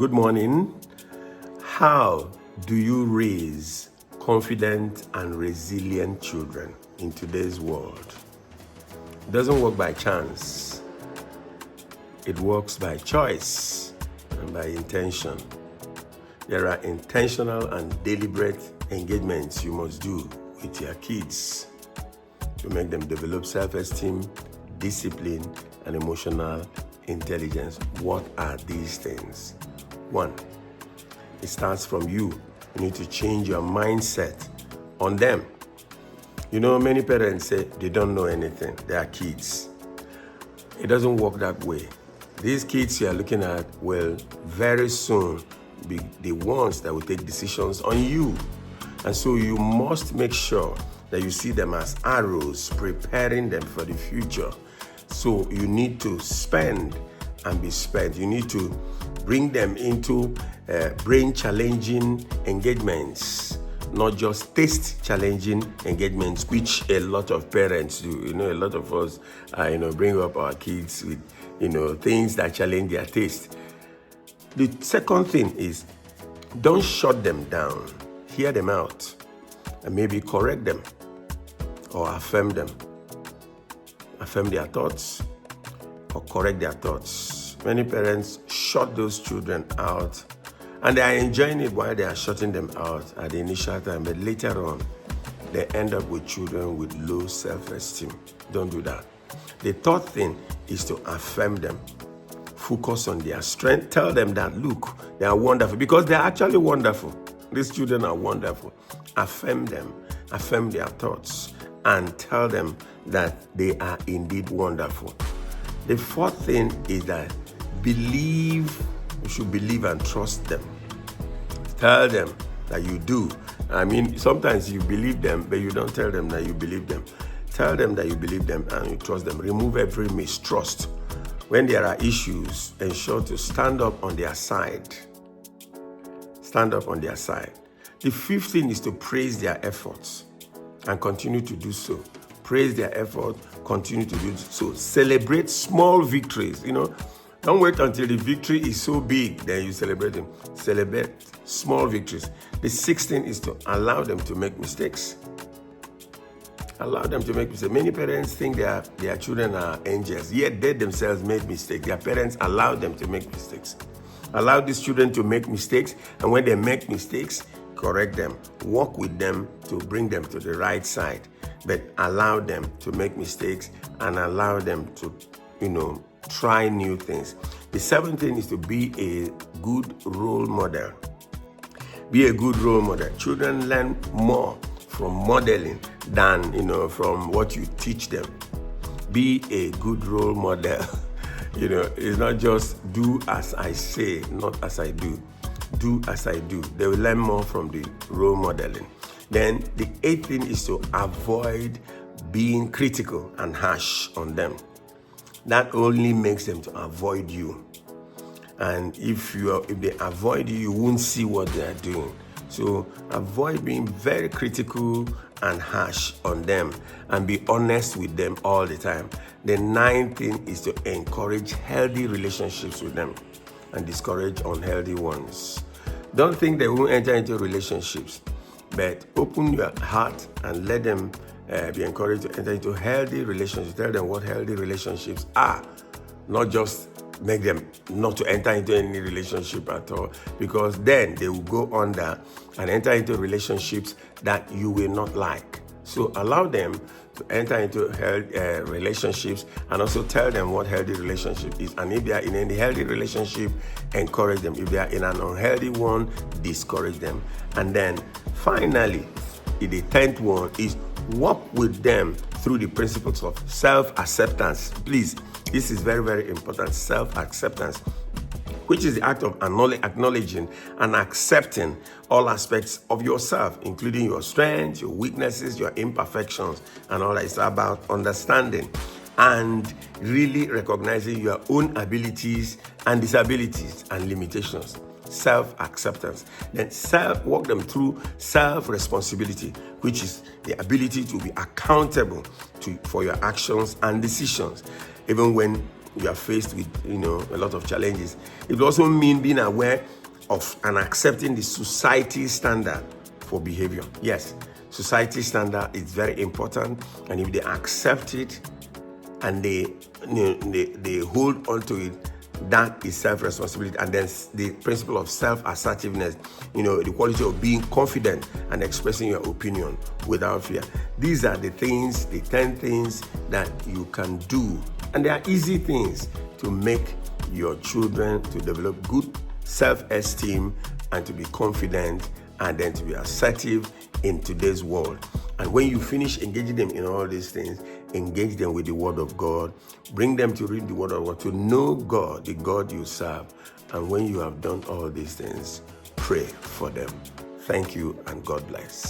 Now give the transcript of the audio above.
Good morning. How do you raise confident and resilient children in today's world? It doesn't work by chance. It works by choice and by intention. There are intentional and deliberate engagements you must do with your kids to make them develop self-esteem, discipline, and emotional intelligence. What are these things? 1, it starts from you. You need to change your mindset on them. You know, many parents say they don't know anything. They are kids. It doesn't work that way. These kids you are looking at will very soon be the ones that will take decisions on you. And so you must make sure that you see them as arrows preparing them for the future. So you need to spend and be spent. You need to bring them into brain-challenging engagements, not just taste-challenging engagements, which a lot of parents do. You know, a lot of us, bring up our kids with, things that challenge their taste. The second thing is, don't shut them down. Hear them out and maybe correct them or affirm them. Affirm their thoughts or correct their thoughts. Many parents shut those children out and they are enjoying it while they are shutting them out at the initial time, but later on, they end up with children with low self-esteem. Don't do that. The third thing is to affirm them. Focus on their strength. Tell them that, look, they are wonderful because they are actually wonderful. These children are wonderful. Affirm them. Affirm their thoughts and tell them that they are indeed wonderful. The fourth thing is that you should believe and trust them. Tell them that you do. I mean, sometimes you believe them, but you don't tell them that you believe them. Tell them that you believe them and you trust them. Remove every mistrust. When there are issues, ensure to stand up on their side. Stand up on their side. The fifth thing is to praise their efforts and continue to do so. Praise their effort, continue to do so. Celebrate small victories. Don't wait until the victory is so big, then you celebrate them. Celebrate small victories. The sixth thing is to allow them to make mistakes. Allow them to make mistakes. Many parents think their children are angels, yet they themselves made mistakes. Their parents allow them to make mistakes. Allow these children to make mistakes, and when they make mistakes, correct them. Work with them to bring them to the right side. But allow them to make mistakes and allow them to, try new things. The seventh thing is to be a good role model. Be a good role model. Children learn more from modeling than, from what you teach them. Be a good role model. It's not just do as I say, not as I do. Do as I do. They will learn more from the role modeling. Then the eighth thing is to avoid being critical and harsh on them. That only makes them to avoid you. And if they avoid you, you won't see what they are doing. So avoid being very critical and harsh on them and be honest with them all the time. The ninth thing is to encourage healthy relationships with them and discourage unhealthy ones. Don't think they won't enter into relationships, but open your heart and let them be encouraged to enter into healthy relationships. Tell them what healthy relationships are, not just make them not to enter into any relationship at all, because then they will go under and enter into relationships that you will not like. So allow them to enter into relationships and also tell them what healthy relationship is. And if they are in any healthy relationship, encourage them. If they are in an unhealthy one, discourage them. And then finally, the 10th one is work with them through the principles of self-acceptance. Please, this is very, very important. Self-acceptance, which is the act of acknowledging and accepting all aspects of yourself, including your strengths, your weaknesses, your imperfections, and all that. It's about understanding and really recognizing your own abilities and disabilities and limitations. Self-acceptance. Then walk them through self-responsibility, which is the ability to be accountable for your actions and decisions. Even when you are faced with, a lot of challenges. It will also mean being aware of and accepting the society standard for behavior. Yes, society standard is very important, and if they accept it and they hold on to it, that is self-responsibility. And then the principle of self-assertiveness, the quality of being confident and expressing your opinion without fear. These are the things, the 10 things that you can do. And they are easy things to make your children to develop good self-esteem and to be confident and then to be assertive in today's world. And when you finish engaging them in all these things, engage them with the Word of God. Bring them to read the Word of God, to know God, the God you serve. And when you have done all these things, pray for them. Thank you and God bless.